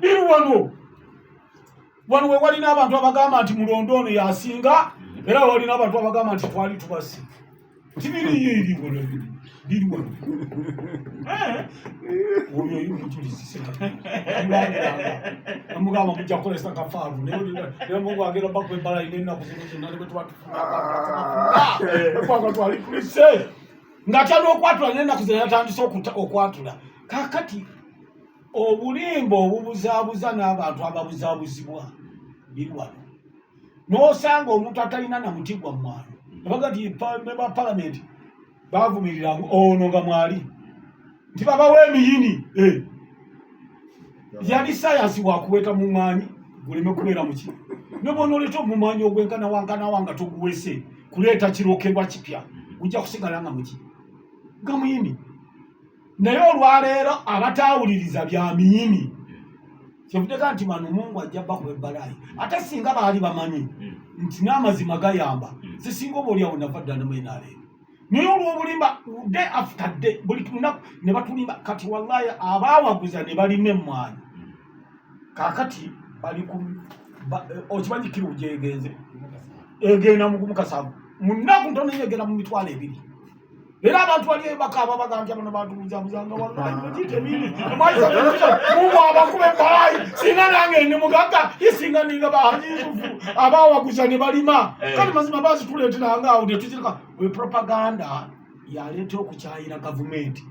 biri wano we walina abantu abagamba nti mulondo ono yasinga era walina abantu abagamba nti twali tubasi tibiri biri wano oyo yumujulizi amugamba mujja kukolesa kafaaru naye mungu agenda bakwe bala inena kuzina nalibwe twatufuna twali kulise nga kyali okwatula nena kuzina yatandise okwatula kakati obulimba obubuzaabuza n'abantu ababuzaabuzibwa biri wano n'osanga omuntu atalina na muti gwa mmwana nabaga ti ba palamenti bavumirira ono nga mwali nti babawa emiyini yali sayansi wakuweta mu mwanyi guleme kubeera muki nobona oleeta omumwanyi ogwenkanawankanawa toguwese kuleeta kirokerwa kipya gujja kusigala nga muki nga muyini naye olwaleero abataawuliriza bya miyini kyevudeka nti manu mungu ajja bakuba ebbalayi ate singa baali bamanyi nti n'amazima gayamba sisinga oba oliawo nava ddala mwenaleero naye olw'obulimba day after day buli lunaku ne batulimba kati wallahi abaawaguza ne balima emmwanyi kaakati bali okimanyi kiru gyegenze egenda mukasaavu mu nnaku ntono egenda mu mitwalo 2 era abantu bali bakaba bagambya bano bantu buzabuzanga wallahi bagite bini amaisa mungu abakube balayi singa nange ne mugaga isinga ninga bahanyifu abawaguza ne balima kali mazima bazi tuleetera ngaawo ne tuzirika we propaganda yaleeta okukyayira gavumenti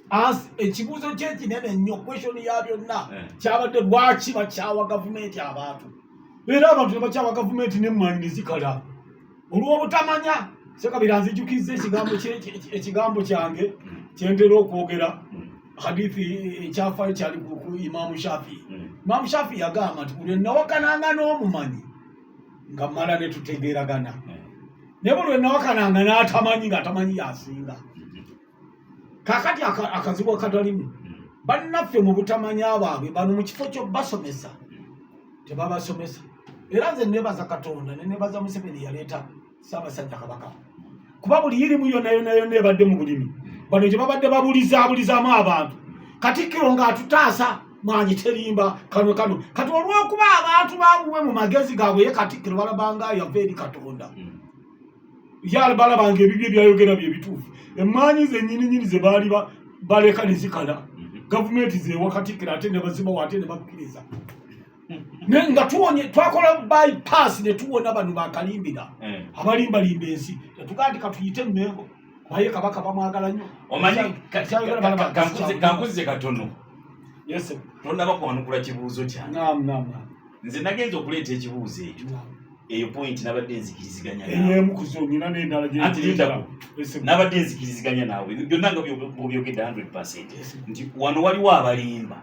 as ekibuuzo kyekinene nnyo question ya byonna kyabadde lwaki bakyawa gavumenti abantu era abantu ne bakyawa gavumenti n'emmwanyi ne zikala olw'obutamanya Sekabira nzijukize ekigambo kyange kyentera okwogera hadithi ekyafa ekyali ku Imam Shafi. Imam Shafi yagamba nti buli nawakananga n'omumanyi nga mala ne tutegeeragana. Ne buli nawakananga n'atamanyi ng'atamanyi yasinga. Kakati akazibu akatalimu bannaffe mu butamanya baabwe bano mu kifo kyo basomesa tebabasomesa. Era nze nebaza Katonda ne nebaza Museveni yaleeta Ssaabasajja Kabaka. Kuba buli irimu yonna ebadde mu bulimi bano gye babadde babulizaamu abantu Katikkiro ng'atutaasa mwanyi terimba kano kati olw'okuba abantu babuwe mu magezi gaabwe ye Katikkiro balabanga yava eri Katonda balabanga ebibyo byayogera bye bituufu emmanyi zennyininyini ze baali baleka ne zikala gavumenti zeewa Katikkiro ate ne bazibawo ate ne bakkiriza nga twakola bypass ne tuwona bano bakalimbira abalimbalimba ensi tetugaa nti katuyite Mmengo baye Kabaka bamwagala nnyo omanyi kankuzize katono tonnaba kwanukula kibuuzo kyange nze nagenza okuleeta ekibuuzo ekyo eyo point nabadde nzikiriziganya nabadde nzikiriziganya naawe byonna nga byogedde 100% nti wano waliwo abalimba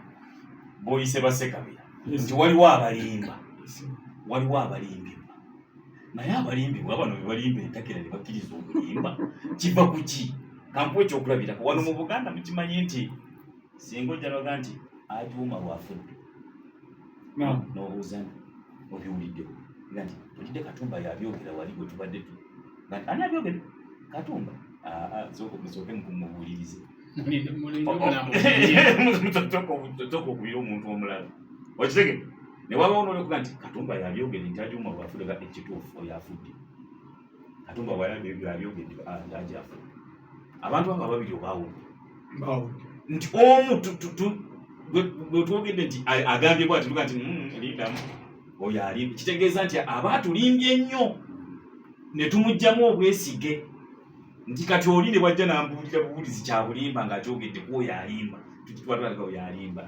boyise Basekabira nti waliwo abalimbibwa naye abalimbibwa bano bebalimba entakera ne bakkiriza okulimba kiva ku ki kankuwa ekyokulabirako wano mu Buganda mukimanyi nti singa ojja noga nti Ajuuma bwafudde n'obuuza obiwuliddewo nga nti olidde Katumba yabyogera wali gwe tubadde nti ani abyogere Katumba musooke mubuulirize toka okubira omuntu omulala wakitege ne wabawo n'olyokuga nti Katumba yabyogere nti Ajuuma bwafudde nga ekituufu yafudde Katumba bwayabyogedde nti afudde abantu abo babiri obaawudde nti omu bwe twogedde nti agambye bwati tuga nti lindamu oyo alimba kitegeeza nti abaatulimbye ennyo ne tumugjamu obwesige nti kati oli ne bwajja nambuulira bubuulizi kyabulimba ng'akyogedde ku oyo alimba tukitwatwalika oyo alimba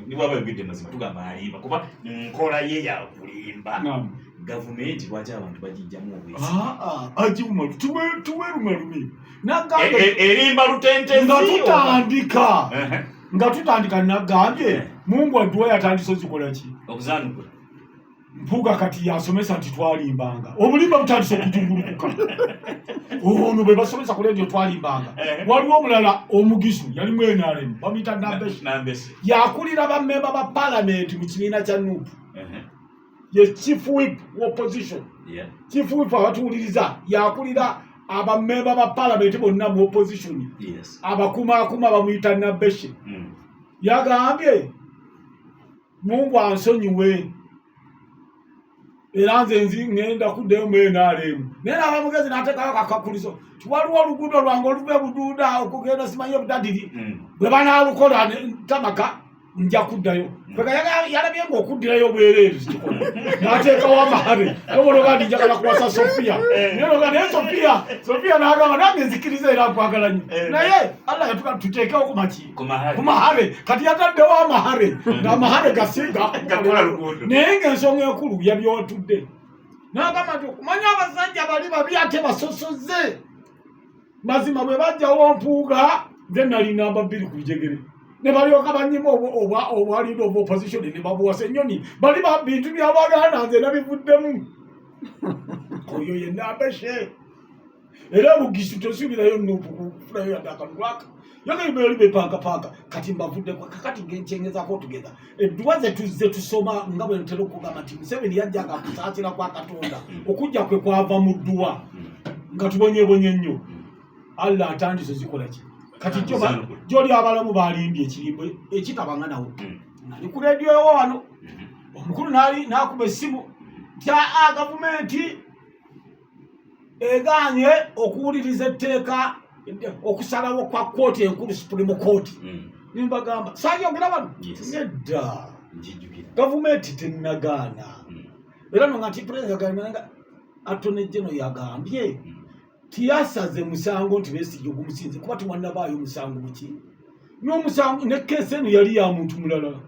niwaba yogedde mazima tugamba alimba kuba nkola ye yakulimba gavumenti lwaki abantu bagijjamu obwesige Ajuuma tuwerumalumi erimba lutentezi nga tutandika nagambye Mungu aduwa yatandise ozikola ki okuzanukula mpuga kati yasomesa nti twalimbanga obulimba butandise okutungulukuka ono bwe basomesa ku leediyo twalimbanga waliwo omulala omugisu yali mwenalemu bamuyita Nambesi yakulira bammemba ba palamenti mu kibiina kya NUP ye chief whip opposition chief whip abatuwuliriza yakulira abammemba ba palamenti bonna mu opposition abakumaakuma bamuyita Nambesi yagambye Mungu ansonyiwe era nze ngenda kuddayo mu NRM naye abamugezi n'ateekayo kakakuliso waliwo oluguudo lwange oluva Buduuda okugenda simanyi Butadiri bwe banaalukola Tamaka nja kuddayo yalabye ng'okuddirayo bwereere n'ateekawo amahare nobologa ndi njagala kuwasa Sofiya naye Sofiya n'agamba nange nzikiriza era nkwagala nnyo naye Allah yatuka tuteekewo ku mahare kati yataddewo amahare ng'amahare gasinga naye ng'ensonga enkulu yabyotudde n'agamba nti okumanya abasajja bali babi ate basosoze mazima bwe bajjawo mpuuga nze nali namba 2 ku bijegere ne balyoka banyima obwalido of opposition ne babuwasa ennyoni bali bintu by'Abaganda nze nabivuddemu oyo ye nambeshe era Bugisu tosuubirayo nufulayo yadde akalwaka yagaibeoli bepankapanga kati mbavuddeko kakati ngencengezako tugeza edduwa ze tusoma nga bwe ntera okugamba nti Museveni yajjanga kusaasira kwa Katonda okujja kwe kwava mu dduwa nga tubonyebonye nnyo Allah atandise zikola ki kati gyoli abalamu balimbye ekirimbo ekitabanga nawo nali ku leediyo ewo wano omukulu n'akuba essimu tya gavumenti eganye okuwuliriza etteeka okusalawo kwa kooti enkulu Supreme Court nimbagamba saayogera bano nedda gavumenti tennagaana era no nga nti Pulezidenti Attorney General yagambye tiyasaze musango nti Besigye ogumusinze kuba tiwannabaayo musango muki n'omusango ne keesi eno yali ya muntu mulala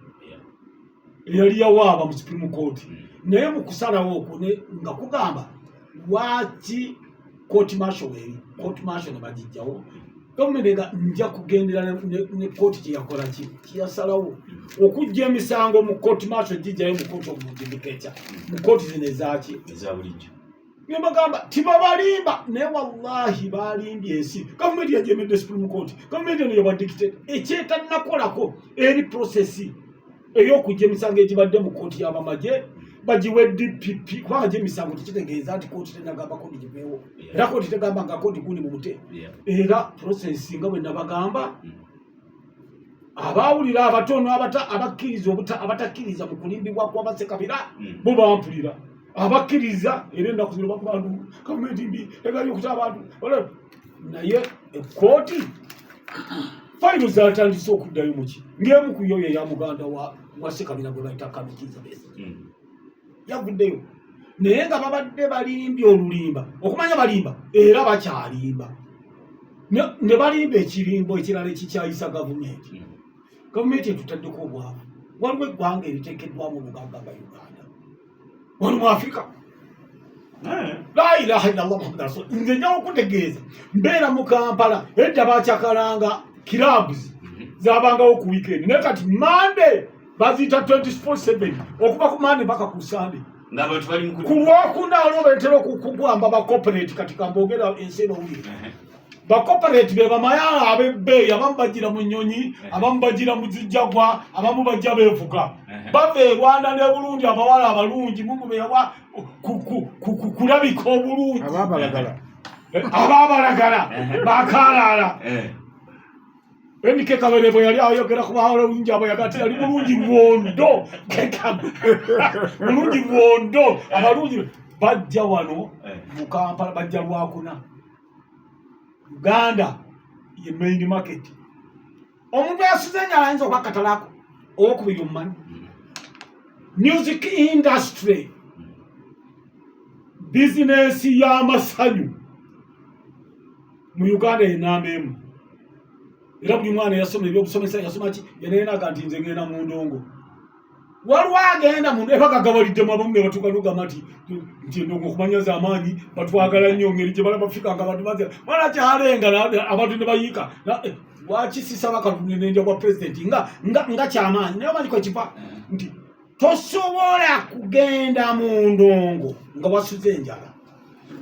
eyali yawaaba mu Supreme Court naye mu kusalawo okwo nga kugamba lwaki court martial ne bagijjawo gavumenti nga nja kugendera ne kooti kyeyakola kiyasalawo okujja emisango mu court martial gijjayo mu court of judicature mu kooti zino ezabulijjo nimbagamba tibabalimba naye wallahi balimbye ensi gavumenti yajemedde Supreme Court gavumenti eno yabadictate ekyetannakolako eri processi ey'okujja emisango egibadde mu kooti y'abamagye bagiwe DPP kubanga gye emisango tekitegeeza nti kooti tenagamba kodi giveewo era kooti tegamba nga kodi guni mu mute era processi nga bwe nabagamba abawulira abatono abatakkiriza mu kulimbibwa kw'Abasekabira bo bampulira abakkiriza era ennaku zino bakubantu gavumenti mbi egali okuta abantu naye ekooti fayiro zatandise okuddayo muki ng'emu ku yo ya muganda wa Sekabira gwe bayita Kamukiza Besigye yavuddeyo naye nga babadde balimbye olulimba okumanya balimba era bakyalimba ne balimba ekirimbo ekirala ekikyayisa gavumenti etutaddeko obwavu waliwo eggwanga eriteekeddwamu obugagga ga Uganda wano mu Afrika la ilaha illallah Muhammad rasul nze njawo okutegeeza mbeera mu Kampala edda bakyakalanga clubs zabangawo ku weekend naye kati Monday baziyita 24/7 okuva ku Monday mpaka ku Sunday ku Lwokuna waliwo betera okugwamba ba corporate kati kamboogera ensi eno wulire ba corporate be bamayala abebbeeyi abamu bagira mu nnyonyi abamu bagira mu zijjagwa abamu bajja beevuga bava e Rwanda ne Burundi abawala abalungi Mungu beyawa kulabika obulungi ababalagala bakalaala Enike Kabere bwe yali ayogera ku bawala bulungi abo yagati yali bulungi bwondo bulungi bwondo abalungi bajja wano mu Kampala bajja Lwakuna Uganda ye main market omuntu yasuze nyala ayinza okwakatalako okubiri omumanyi music industry business y'amasanyu mu Uganda enamemu era buli mwana yasoma ebyobusomesa yasoma ki yenenaga nti nze ngenda mu ndongo waliwo agenda mu ebagagabaliddemu abamu ne batuuka n'ogamba nti endongo okumanya z'amaanyi batwagala nnyo ngeri gye bala bafika nga bantu baze mwana kyalenga abantu ne bayiika lwaki sisaba Katumbi n'enja bwa pulezidenti nga kyamaanyi naye omanyi kwe kiva nti tosobola kugenda mu ndongo nga wasuze enjala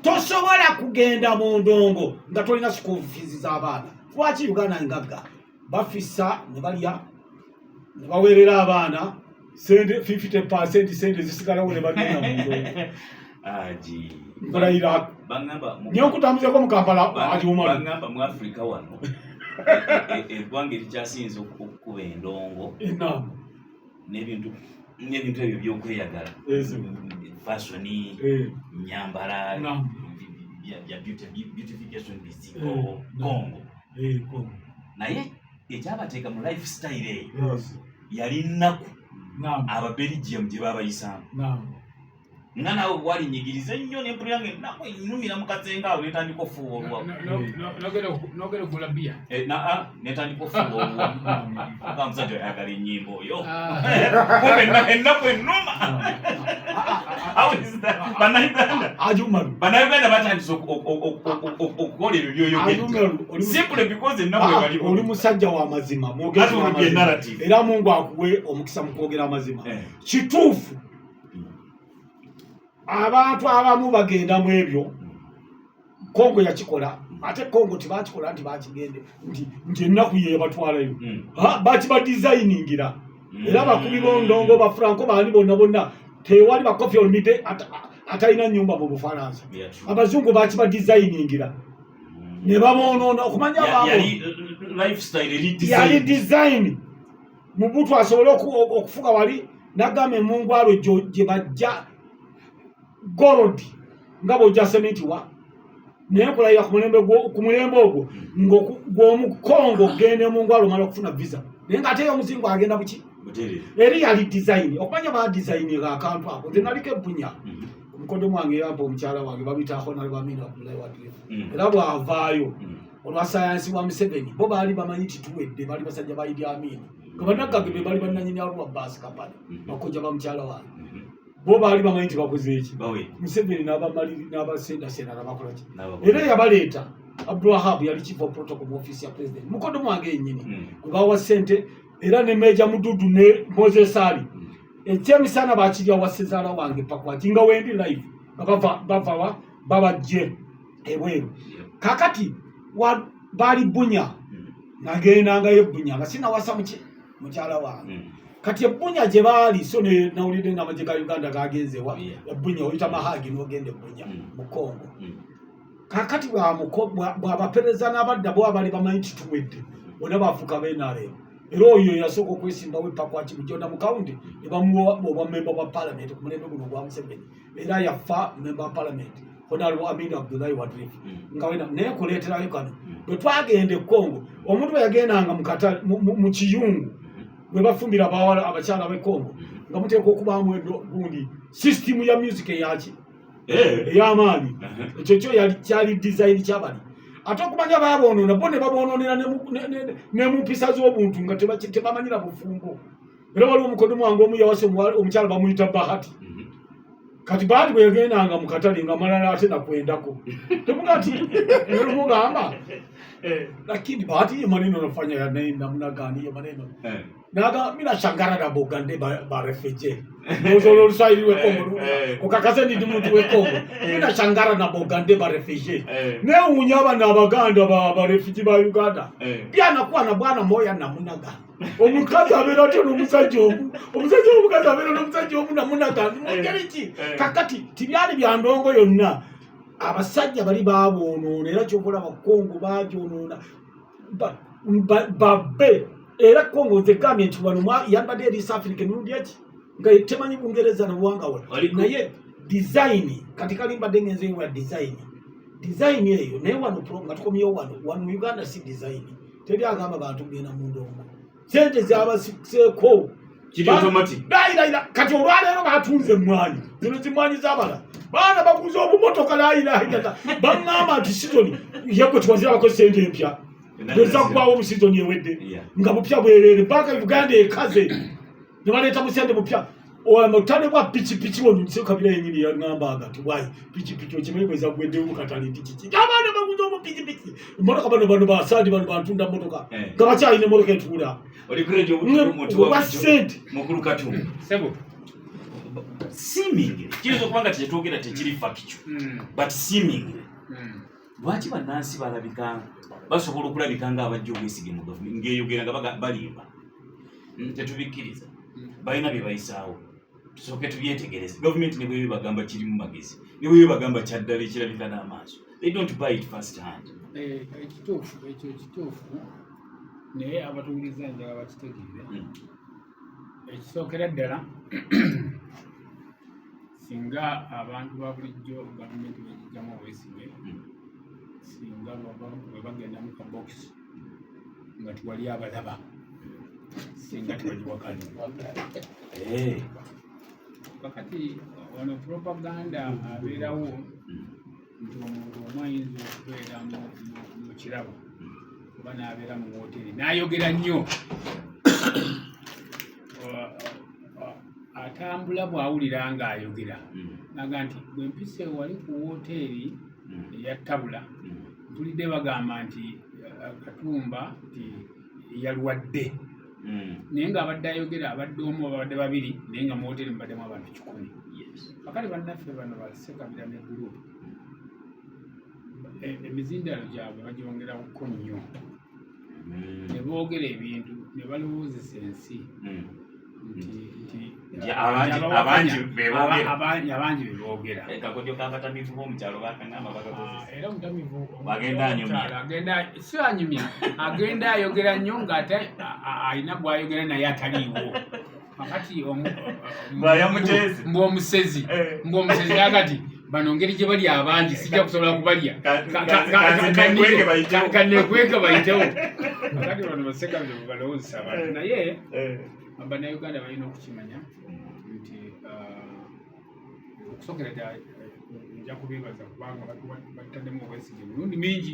tosobola kugenda mu ndongo nga tolina school fees z'abaana lwaki Uganda ngagga bafissa ne balya ne baweerera abaana 50% sente zisigalawo ne bagenda mu ndongo mbalayira nyo nkutambuzeko mu Kampala ali omwana bangamba mu Africa wano eggwanga erikyasinze kuba endongo enam n'ebintu ebyo by'okweyagala fashion nyambala ya beautification bizigo Congo naye ekyabateeka mu lifestyle eyo yali nnaku Ababelgium gye babayisaamu nga nawe bwalinyigiriza ennyo n'empulira nga ennaku ennumira mu kazenga awo netandika ofuuwa oluwawu nogera okugula bia netandika ofuuwa oluwawu nga musajja oyagala ennyimba oyo ennaku ennuma bannayuganda batandise okukola ebyo byoyogedde simply because ennaku ebaliwo oli musajja wa mazima era Mungu akuwe omukisa mu kwogera amazima kituufu abantu abamu bagenda mu ebyo Kongo yakikola ate Kongo tibakikola nti bakigende nti ennaku yebatwalayo bakiba designingira era bakubi bondongo ba Franco bali bonna tewali ba Koffi Olomide atalina nyumba mu Bufaransa abazungu bakiba designingira ne babonoona okumanya yali design mu butu asobole okufuga wali nagame mu ngwalo gye bajja gold nga bojja sementi wa naye kulayira ku mulembe ogwo ng'omukongo gende mu ngwalo omala okufuna visa naye ng'ate omuzingo agenda buki eri yali design okumanya ba designinga akantu ako nze naliko ebbunya omukodo mwange yampa omukyala wange babitaako nali bamina Abdullahi Wadrifu era bw'avaayo olwa sayansi wa Museveni bo baali bamanyi tituwedde bali basajja ba Idi Amin nga bannagage be bali bannanyini alwa baasi kampani bakojja ba mukyala wange bo baali bamanyi nti bakoze eki Museveni n'abamaliri n'abasendasenda nabakolaki era yabaleeta Abdulwahab yali chief of protocol mu office ya president mukodo mwange yennyini gwe bawa ssente era ne Meja Mududu ne Moses Ali ekyemisana bakirya wa Sezaala wange pakwati nga wendi live bava babajje ebweru kakati bali bunya nagendanga yebunya nga sinawasa mukyala wange kati ebunya gye baali so nawulidde ng'amagye ga Uganda gagenzewa ebunya oyita Mahagi n'ogenda ebunya mu Kongo kakati bw'abapereza n'abadda bo abali bamanyi tituwedde bonna bafuuka b'NRM era oyo yasooka okwesimbawo epakwaki Bujonda mu kawunti ne bamuwa obwa memba bwa palamenti ku mulembe guno gwa Museveni era yafa memba wa palamenti Honorable Amin Abdullahi Wadrifu nga wena naye kuleeterayo kano bwe twagenda e Kongo omuntu bwe yagendanga mu kiyungu bwe bafumbira abawala abakyala b'e Kongo nga muteeka okubaamu gundi system ya music eyaki ey'amaanyi ekyo kyo kyali design kyabali ate okumanya babonoona bo ne babonoonera ne mu mpisa z'obuntu nga tebamanyira bufumbo era waliwo omukodo mwange omu yawase omukyala bamuyita Bahati kati Bahati bwe yagendanga mu katale nga malala ate nakwendako temugati mugamba lakini Bahati ye maneno nafanya ya namna gani ye maneno naga mina shangara na Bogande ba refugee nozolo Luswahili we Kongo ukakaze ndi muntu we Kongo mina shangara na Bogande ba refugee ne unyaba na Abaganda ba refugee ba Uganda pia anakuwa na bwana moya namna gani omukazi abera tyo n'omusajja omukazi abera n'omusajja omu namuna gani mugeriki kakati tibyali bya ndongo yonna abasajja bali babonoona era kyokola Abakongo bajonoona babbe era Kongo zegambye nti wano yambadde eri South Africa mirundi eki nga temanyi Bungereza na buwanga wala naye design kati kalimbadde ngenze ewa design eyo naye wano nga tukomyewo wano Uganda si design teri agamba bantu genda mu ndongo sente zabaseeko kiri automatic daira kati olwaleero batunze emmwanyi zino zimwanyi zabala baana baguze obumotoka laira bangamba nti sizoni yekwe tuwazira bakoze sente empya bweza kubawo mu sizoni ewedde nga bupya bwerere baka Uganda ekaze ne baleeta musende bupya omutale bwa pikipiki wonunse kabila yenyini yangambaga ti wayi pikipiki okimanyi bweza gweddewo mu katale ndi kiki abaana baguze obu pikipiki motoka bano basadi bano bantunda motoka nga bakyalina emotoka etuula oli kurejo omuntu wa sente mukulu katundu sebo seemingly kirizo kubanga tetwogera tekiri factual but seemingly lwaki bannansi balabika basobola okulabika nga abajja obwesige mu gavumenti ng'eyogera nga balimba tetubikkiriza balina bye bayisaawo tusooke tubyetegereze gavumenti ne bwe bagamba kiri mu magezi ne bwe bagamba kyaddala ekirabika n'amaaso they don't buy it first hand ekituufu ekyo ekituufu naye abatuwuliza njagala bakitegeere ekisookera ddala singa abantu ba bulijjo gavumenti bagijjamu obwesige singa bwe bagenda mu kabokisi nga tiwali abalaba singa tebagiwakanira kakati wano propaganda abeerawo nti omuntu omu ayinza okubeera mu kirabo oba n'abeera mu wooteri n'ayogera nnyo atambula bw'awulira ng'ayogera naga nti bwe mpise wali ku wooteri eya Tabula tulidde bagamba nti Katumba nti yalwadde naye ng'abadde ayogera abadde omu abadde babiri naye nga mu wooteri mubaddemu abantu 100 kakati bannaffe bano basekabira ne gurupu emizindalo gyabwe bagyongerako nnyo ne boogera ebintu ne balowoozesa ensi abangi beboogera era omutamivu si anyumya agenda ayogera nnyo ng'ate alina gw'ayogera naye ataliiwo kakati mb'omusezi agati bano ngeri gye bali abangi sijja kusobola kubalya kannekweka bayitewo kakati bano basekabire bebalowoozesa abantu naye Bannayuganda balina okukimanya nti okusookera ddala nja kubeebaza kubanga battaddemu obwesige emirundi mingi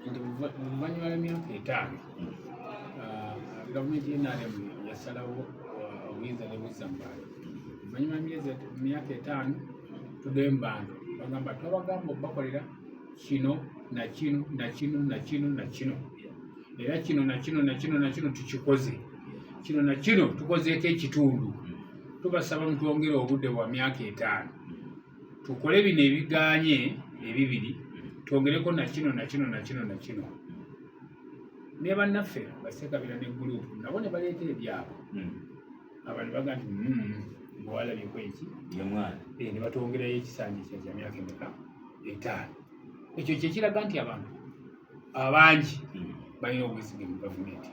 nti oluvannyuma lw'emyaka 5 gavumenti y'NRM yasalawo obuyinza ne buzza mu bantu oluvannyuma lw'emyaka 5 tuddeyo mu bantu bagamba twabagamba okubakolera kino na kino na kino na kino na kino era kino na kino na kino na kino tukikoze kino na kino tukozeeko ekitundu tubasaba mutwongere obudde bwa myaka 5 tukole bino ebiganye ebibiri twongereko na kino na kino na kino na kino ne bannaffe basekabira ne gurupu nabo ne baleeta ebyabo abantu baga nti bwalabyeko eki ne batwongerayo ekisanja kya myaka emeka 5 ekyo kyekiraga nti abantu abangi balina obwesige mu gavumenti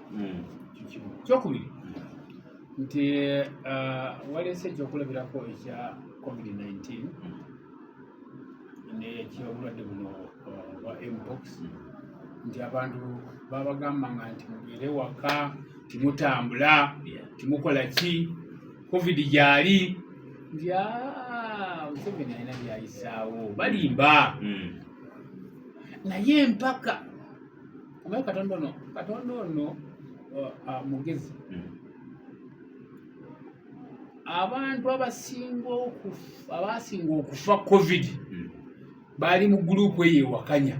kyokubiri nti waleese ekyokulabirako ekya COVID-19 nekyobulwadde buno bwa mpox nti abantu babagambanga nti mubeere waka timutambula timukola ki covid gyali nti Museveni alina byayisaawo balimba naye mpaka omaye Katonda ono mugezi abantu abasinga okufa covid bali mu gurupu eyo ewakanya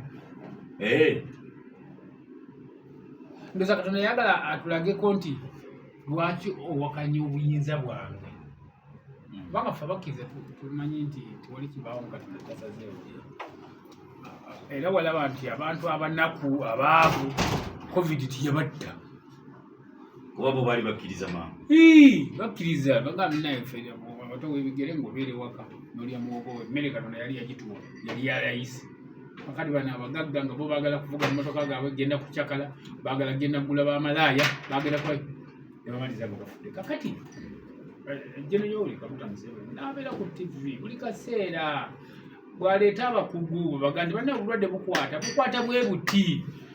ndoza Katonda yagala atulageko nti lwaki owakanya obuyinza bwange kubanga ffe abakkiriza tumanyi nti tewali kibaawo nga Katonda tasazeewo era walaba nti abantu abanaku abaavu covid tiyabatta kuba bo bali bakkiriza mangu bakkiriza bagambye naye ffe abato w'ebigere ng'obeere waka n'olya muwogo emmere Katonda yali yagituwa yali yalayisi kakati bano abagagga nga bo baagala kuvuga emmotoka gaabwe genda kucakala baagala genda kugula bamalaaya baagala kuba ne bamaliza nga bafudde kakati Jeno Yoweri Kaguta Museveni n'abeera ku TV buli kaseera bw'aleeta abakugu baga nti banna obulwadde bukwata bwe buti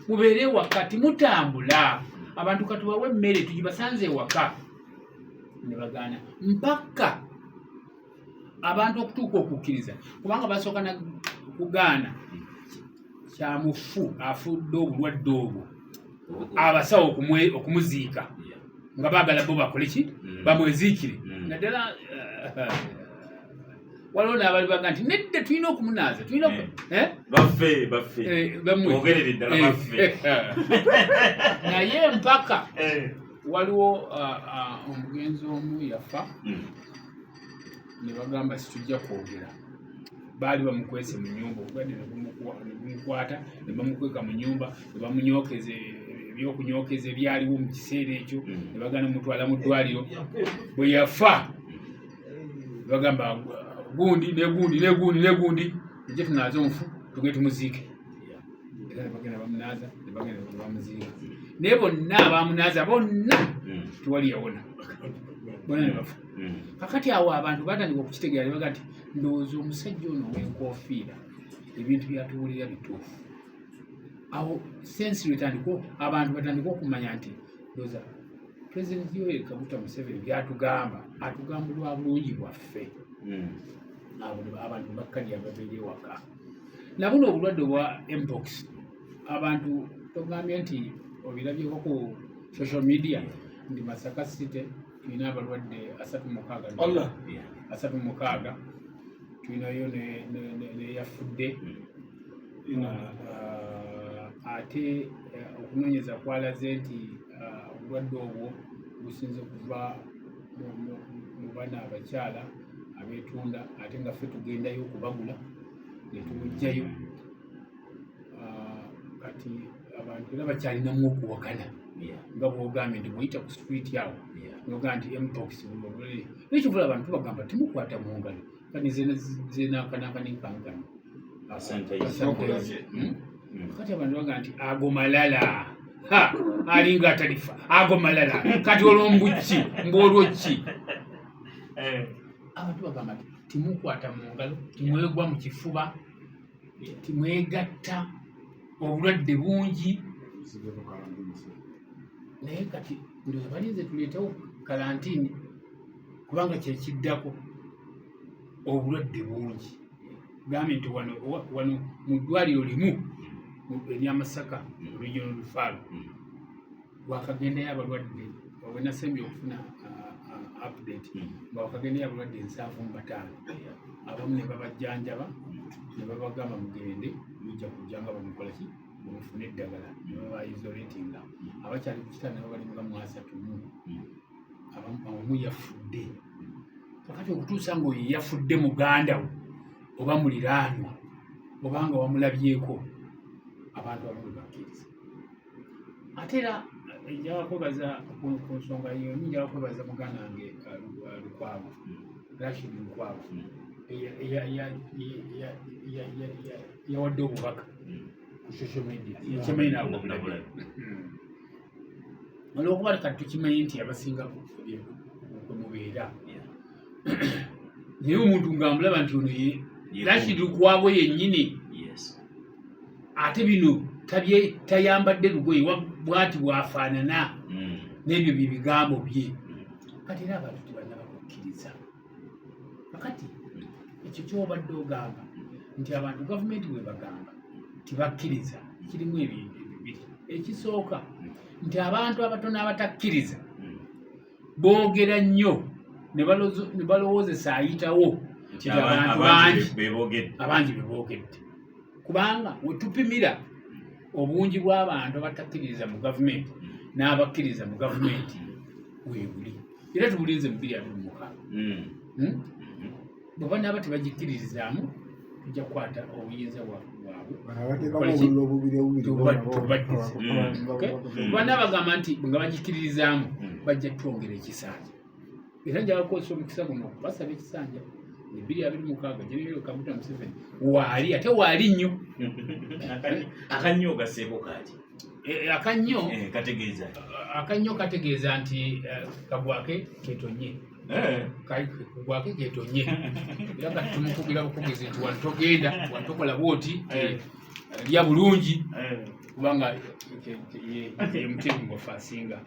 mubeere waka timutambula abantu katubawe emmere tugibasanze ewaka ne bagaana mpaka abantu okutuuka okukkiriza kubanga basooka na kugaana kyamufu afudde obulwadde obwo abasawo okumuziika nga baagala bo bakole ki bamweziikire naddala waliwo n'abali baga nti nedda tulina okumunaaza tulina ogerere ddala baffe naye mpaka waliwo omugenzi omu yafa ne bagamba situjja kwogera baali bamukwese mu nyumba obulwadde ne bumukwata ne bamukweka mu nyumba ne bamunyokeza ebyokunyokeza ebyaliwo mu kiseera ekyo ne bagana mutwala mu ddwaliro bwe yafa bagamba gundi negundi ejje tunaaze omufu tugende tumuziike era ne bagenda bamunaaza ne bagenda bamuziika naye bonna abamunaaza bonna tewali yawona bonna ne bafa. Kakati awo abantu batandika okukitegeera ne baga nti ndowooza omusajja ono w'enkoofiira ebintu byatuwulira bituufu. Awo sensi lwetandika abantu batandika okumanya nti ndowooza Pulezidenti Yoweri Kaguta Museveni byatugamba atugamba lwa bulungi bwaffe. Abantu bakkalya babeere waka. Na buno obulwadde obwa mpox abantu togambye nti obirabyeko ku social media ndi Masaka City tulina abalwadde 36 tulinayo neyafudde ate okunoonyeza kwalaze nti obulwadde obwo businze okuva mu baana abakyala abeetunda ate nga ffe tugendayo okubagula netubujjayo. Kati abantu era bakyalinamu okuwakana nga bwogambye nti bweyita ku street awo noga nti mpox nekivula abantu tubagamba timukwata mu ngalo kati zenakanakanikankana kati abantu baga nti ago malala alinga atalifa ago malala kati olwombuki ng'olwoki abantu bagamba nti timukwata mu ngalo timwegwa mu kifuba timwegatta obulwadde bungi naye kati ndoza balinze tuleetewo kalantini kubanga kyekiddako obulwadde bungi gambye nti wano mu ddwaliro limu eryamasaka regional referral wakagendayo abalwadde wenasembye okufuna update nga wakagendayo abalwadde 75 abamu ne babajjanjaba ne babagamba mugende mujja kujja nga bamukolaki mufune eddagala ne babaisolatinga abakyali ku kitanda babali nga mu 3 abamu yafudde kakati okutuusa nga oyo yafudde muganda wo oba muliraanwa obanga wamulabyeko abantu abamu bakkiriza. Ate era njala kwebaza ku nsonga yo njala kwebaza muganda wange Lukwago Rashid Lukwago yawadde obubaka ku social media ekimanyi nabwo olwokuba kati tukimanyi nti abasinga kwemubeera naye omuntu ng'amulaba nti ono Rashid Lukwago yennyini ate bino tayambadde lugoye bwati bwafaanana n'ebyo bye bigambo bye kati era abantu tebannaba kukkiriza. Kakati ekyo kyobadde ogamba nti abantu gavumenti bwe bagamba tibakkiriza kirimu ebintu bibiri. Ekisooka nti abantu abatono abatakkiriza boogera nnyo ne balowoozesa ayitawo nti abantu abangi beboogedde kubanga wetupimira obungi bw'abantu abatakkiriza mu gavumenti n'abakkiriza mu gavumenti weebuli era tubulinze mu 2026 bwe banaaba tebagikkiririzaamu tujja kukwata obuyinza bwabwe bagamba nti nga bagikkiririzaamu bajja twongera ekisanja era njala kukozesa omukisa guno basaba ekisanja 2026 Jenerali Kaguta Museveni waali ate waali nnyo akannyo gaseeko kati akannyo kategeeza nti kagwake ketonye kagwake ketonye era nga tumukugira bukugizi nti wantokola bwoti lya bulungi kubanga ye mutemi gwafe asinga.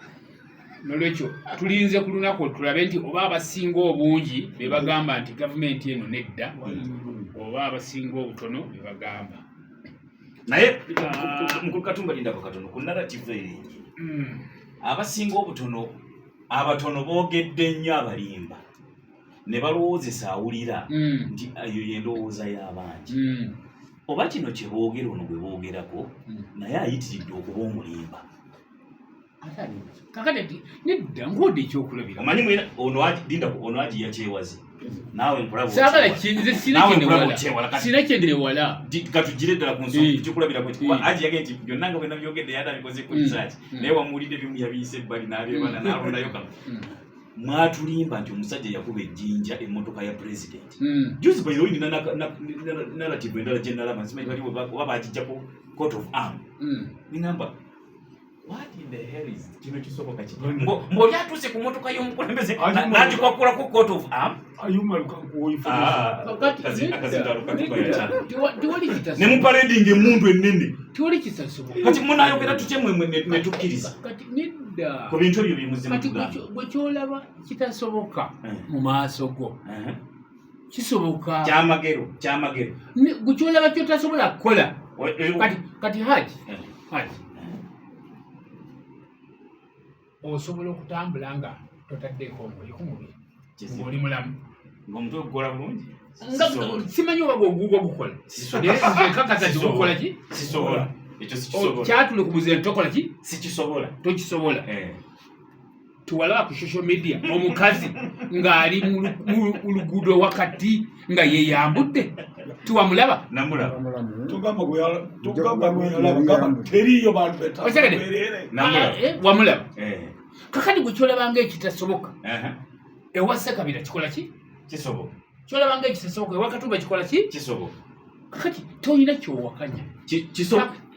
Nolwekyo tulinze ku lunaku tulabe nti oba abasinga obungi be bagamba nti gavumenti eno nedda oba abasinga obutono be bagamba. Naye mukulu Katumba lindako katono ku narrative eringi abasinga obutono abatono boogedde nnyo abalimba ne balowoozesa awulira nti ayo yendowooza y'abangi oba kino kye boogera ono bwe boogerako naye ayitiridde okuba omulimba. Kakati nedda ng'odde ekyokulabira omanyi mwena ono agi yakyewaze naawe nkulaba saagala kinze sina kyendere wala katugire ddala ku nsonga ekyokulabira kuba agi yagee nti byonna nga bwena byogedde yadabikoze ku research naye wamuwulidde bimu yabiyise ebbali n'abyebana n'alondayo kama mwatulimba nti omusajja yakuba ejjinja emmotoka ya pulezidenti juzi bayiroyi nina narrative endala gye nalaba nsimanyi bali oba bagijjako court of arm ningamba what in the hell is kino kisoboka kino mbo lyatuse ku motoka y'omukulembeze n'agikwakula ku court of arm ayuma lukankuoyifa akazindaalo katuba yakyana tiwali kitasa ne mu parading emundu ennene tiwali kisasoboka kati munayogera tutye mmwe ne tukkiriza kati nedda ku bintu ebyo bimuzimu kati bwe kyolaba kitasoboka mu maaso go kisoboka kyamagero gwe kyolaba kyotasobola kukola kati haji osobola okutambula nga totaddeko omwoyo ku mubiri ng'oli mulamu ng'omutwe gukola bulungi simanyi oba gweguuga gukola nkakasa ti gukola ki sisobola ekyo sikisobola kyatule ku buzire tokola ki sikisobola tokisobola tuwalaba ku social media omukazi ng'ali mu luguudo wakati nga yeyambudde tiwamulaba tugamba gweyalaba teriyo bantu wamulaba kakati gwe kyolabanga ekitasoboka ewa Ssekabira kikola ki kisoboka kyolabanga ekitasoboka ewa Katumba kikola ki kisoboka kakati toyina kyowakanya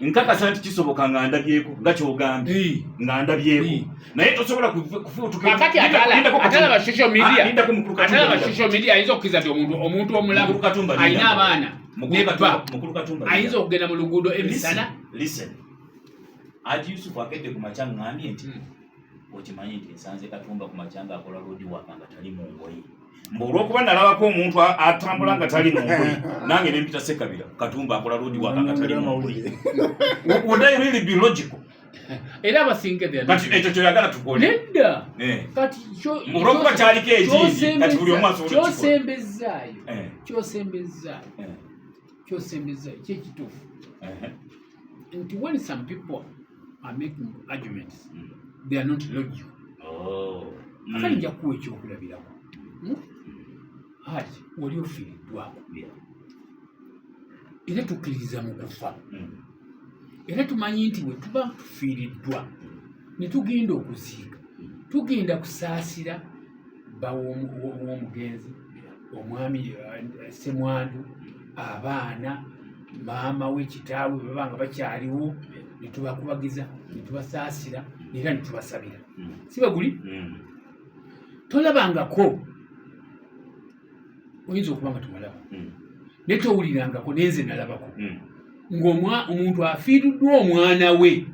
nkakasa nti kisoboka nga ndabyeko nga kyogambye nga ndabyeko naye tosobola kakati atalaba social media ayinza okukkiriza nti omuntu omulamu alina abaana nebba ayinza okugenda mu luguudo emisana Haji Yusuf akedde ku makya ngambye nti okimanyi nti nsanze Katumba ku makya ng'akola road work nga tali mu ngoye olw'okuba nalabako omuntu atambula nga tali mu ngoye nange ne mpita Ssekabira Katumba akola road work nga tali mu ngoye would I really be logical era abasinga kati ekyo kyoyagala tukole nedda kati olw'okuba kyaliko ekindi kati buli omu asobola kyosembezaayo kyekituufu nti when some people are making arguments they are not logical akali nja kuwa ekyokulabirako haji wali ofiiriddwako era tukkiririza mu kufa era tumanyi nti bwe tuba tufiiriddwa ne tugenda okuziika tugenda kusaasira baw'omugenzi omwami Ssemwandu abaana maama we kitaawe baba nga bakyaliwo ne tubakubagiza ne tubasaasira era ne tubasabira si baguli tolabangako oyinza okuba nga tumalaba ne towulirangako nenze nalabako ng'omuntu afiiriddwa omwana we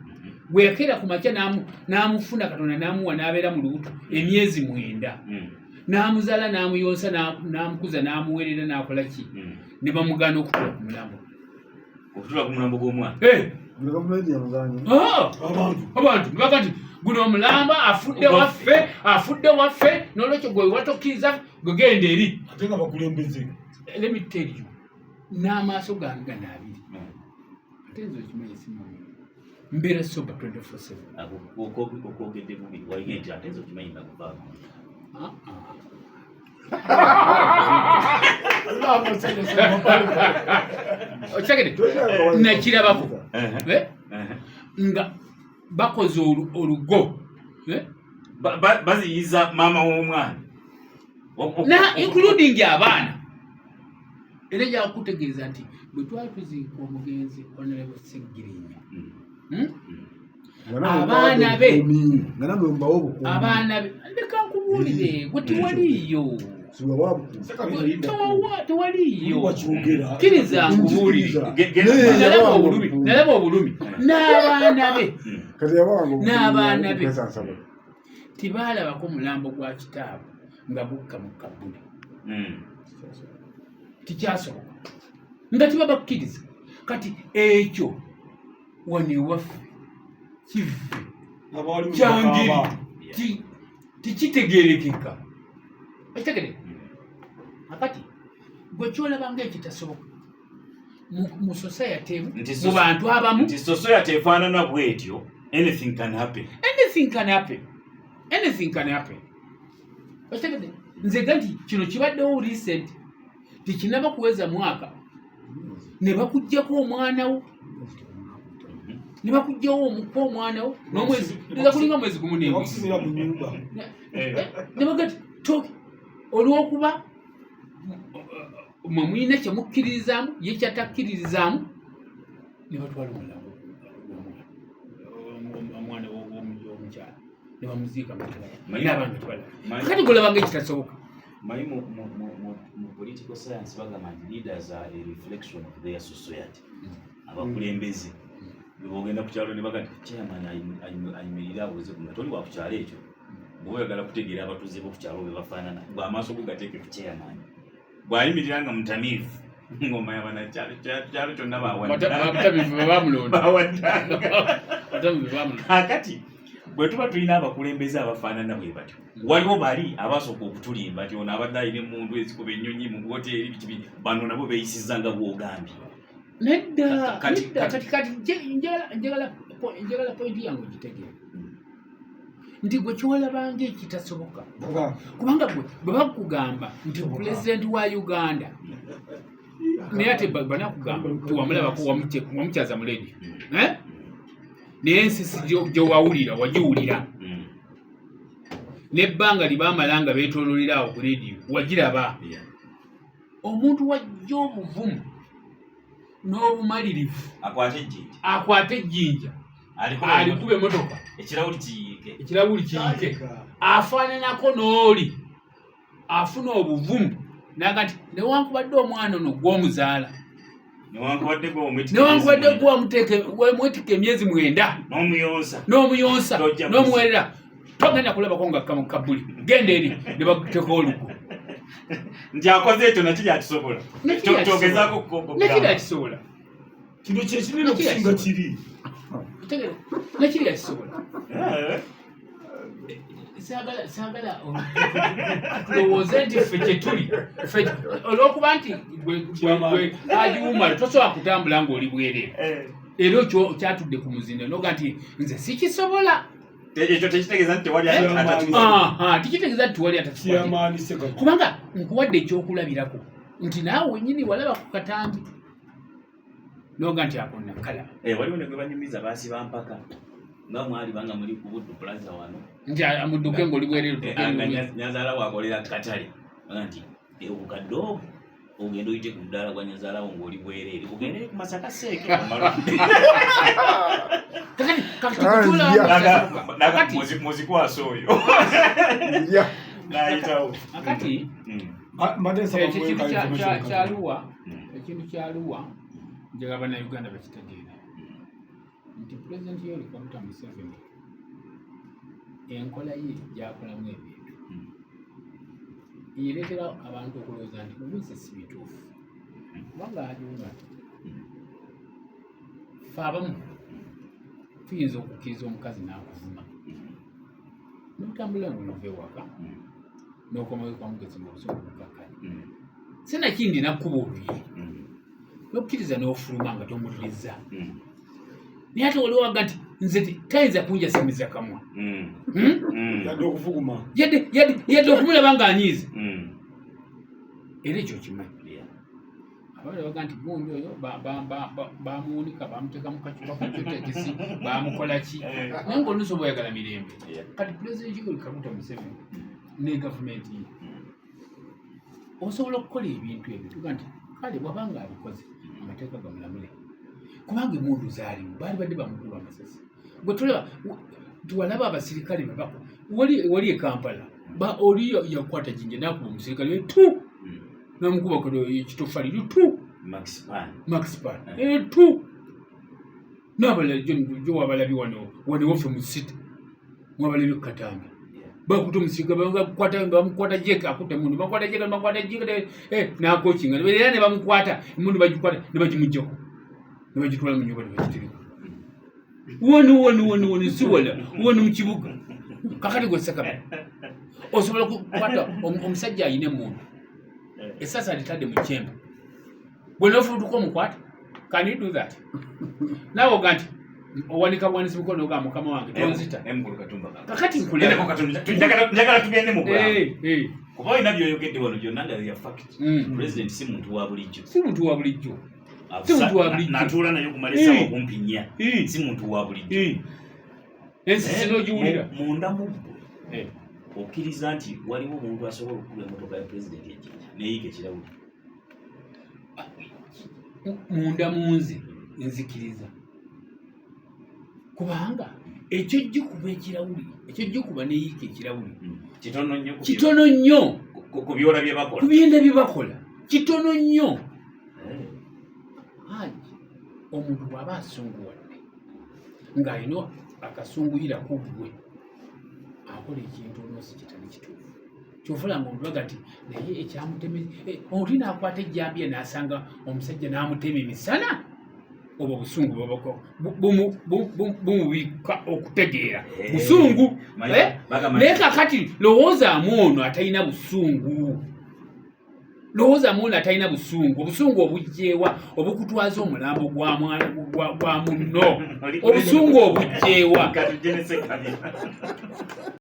bwe yakeera ku makya n'amufuna Katonda n'amuwa n'abeera mu lubuto emyezi 9 n'amuzaala n'amuyonsa n'amukuza n'amuweerera n'akola ki ne bamugaana okutula ku mulambo gw'omwana abantu nibaga nti guno omulamba afudde waffe n'olwekyo gwe watokkiriza gwegenda eri ate nga bakulembeze let me tell you n'amaaso gange ganaabiri ate nze okimanyi simanyi mbeera soba 24/7 okwogedde bubi walige nti ate nze okimanyi nakuvaako okyagede nakirabako nga bakoze olugo baziyiza maama w'omwana including abaana era jakutegeeza nti bwe twali tuziika omugenzi Honorable Sseggirinya abaana be leka nkubuulire gwe tewaliiyo kkiriza nkubuulire nalaba obulumi n'abaana be tibaalabako mulambo gwa kitaabwe nga bukka mu kabbuli tikyasoboka nga tibabakkiriza kati ekyo wanewaffe kivve kyangeri tikitegerekeka ekitegere akati gwe kyolabanga ekitasoboka mu society emu mu bantu abamu nti society efaanana bwetyo anything can happen ekitegere nzega nti kino kibaddewo recent tikinaba kuweza mwaka ne bakuggyako omwana wo ne bakugjawo omukwa omwana wo n'omwezi neza kulinga mwezi gumu bakusimira mu nyumba ne bagati toki olw'okuba mwe mulina kyemukkiririzaamu ye kyatakkiririzaamu ne batwala omwana ne bamuziika Manyi- n'abantu balala manyi- kati golabanga ekitasoboka Manyi mu political science bagamba nti leaders are a reflection of their society. Abakulembeze bw'ogenda ku kyalo ne baga nti chairman ayimirira abuuze ku toli wa ku kyalo ekyo bw'oba oyagala kutegeera abatuuze bo ku kyalo be bafaanana bw'amaaso go gateeke ku chairman bw'ayimirira nga mutamiivu ng'omanya banakyalo kyonna batamiivu bebamulonda akati bwe tuba tulina abakulembeze abafaanana bwe batyo waliwo bali abasooka okutulimba nti ono abadde alina emundu ezikuba ennyonyi mu woteeri biki bano nabo beeyisizza nga bw'ogambye nedda Kati- kati njagala pointi yange ogitegeera nti gwe kyolabanga ekitasoboka kubanga bwe bakugamba nti pulezidenti wa Uganda naye ate banakugamba nti wamulabako wamukyaza mu ledi naye ensisi gyewawulira wagiwulira n'ebbanga libamala nga beetoololera awo ku lediyo wagiraba omuntu wajja obuvumu n'obumalirivu akwate ejjinja alikuba emmotoka ekirahuli kiyike afaananako n'oli afuna obuvumu naga nti newankubadde omwana ono gw'omuzaala newankubadde gw'omwetika emyezi 9 n'omuyonsa n'omuwerera togenda kulabako nga kabuli genda eri ne bakuteeka olugo nti akoze ekyo nakiri akisobola kyogezaako nakiri akisobola kino kyekinene okusinga kiri nakiri akisobola saagala tulowooze nti ffe kyetuli olw'okuba nti agiwumala tosobola kutambula ng'oli bwereere era kyatudde ku muzinde noga nti nze sikisobola ekyo tekitegeeza nti tewali tikitegeeza nti tewali atakikwatira kubanga nkuwadde ekyokulabirako nti naawe wenyini walaba ku katambi noga nti akonna kalaba waliwo ne gwe banyumiza baasiba mpaka nga mwali banga muli ku Buddu Plaza wano nti amudduke ng'oli bwereere Nyazaala wakolera katale nti obukadde obwo ogenda oyite ku mudaala gwa Nyazaalawo ng'oli bwereere ogende ku Masaka Seeke muzikwasa oyo nayitawo akati ekintu kyaluwa njagala bannayuganda bakitegeere nti pulezidenti Yoweri Kaguta Museveni enkola ye gyakolamu ebintu yeeretera abantu okulowooza nti mubiise si bituufu kubanga agiwuma fe abamu tuyinza okukkiriza omukazi n'akuvuma n'otambula nova ewaka n'okomayo kwa mugezi mu busobola okukakkanya sinakindi nakkuba oluyi n'okkiriza n'ofuluma nga tomulirizza naye ate waliwo waga nti nze tayinza kunjasamiza kamwa yadde okuvuguma yadde okumulaba ng'anyiize era ekyo kimanyi abali baga nti gundi oyo bamuwunika bamuteeka mu kacupa kacutegesi bamukola ki naye ng'oluusi oba oyagala mirembe kati pulezidenti Yoweri Kaguta Museveni ne gavumenti ye osobola okukola ebintu ebyo tuga nti kale bw'abanga abikoze amateeka gamulamule kubanga emundu zaaliwo baali badde bamukuba amasasi bwe tulaba tuwalaba abasirikale bebako wali e Kampala oli yakwata jinja nakuba omusirikale tu namukuba ekitofali tu Max Pan tu n'abalala jo wabalabi wanowofe mu city mwabalabi ku Katambi bakuta omusirikale bamukwata jeka akuta emundu bakwata jeka nakokinga era ne bamukwata emundu bagikwata ne bagimuggyako ne bagitwala mu nyumba ne bagitirika woni siwala woni mu kibuga kakati gwe Ssekabaka osobola kukwata omusajja ayina emundu esasa litadde mu kyemba bwe nofutuka omukwata can you do that nawe oga nti owanika bwanisi mukono oga mukama wange tonzita kakati njagala tugende mu kuba olina byoyogedde wano gyonna nga ya fact president si muntu wa bulijjo natuula nayo kumala essaawa okumpi 4 si muntu wa bulijjo ensisi n'ogiwulira munda mubbo okkiriza nti waliwo omuntu asobola okukuba emmotoka ya pulezidenti ejjinja neeyiga ekirawuli munda munze nzikiriza kubanga ekijjukuba ekirawuli ekijjukuba neyiika ekirawuli kitono nnyo ku byola bye bakola ku byenda bye bakola kitono nnyo haji omuntu bw'aba asunguwadde ng'alina akasunguyira ku ggwe akola ekintu olwosi kitali kituufu kyofula nga omuntu bagati naye ekyamuteme omuntu naakwata ejjambiya n'asanga omusajja n'amutema emisana oba obusungu bumubika okutegeera busungu naye kakati lowoozaamu ono atalina busungu obusungu obujjeewa obukutwaza omulambo gwa munno obusungu obujjeewa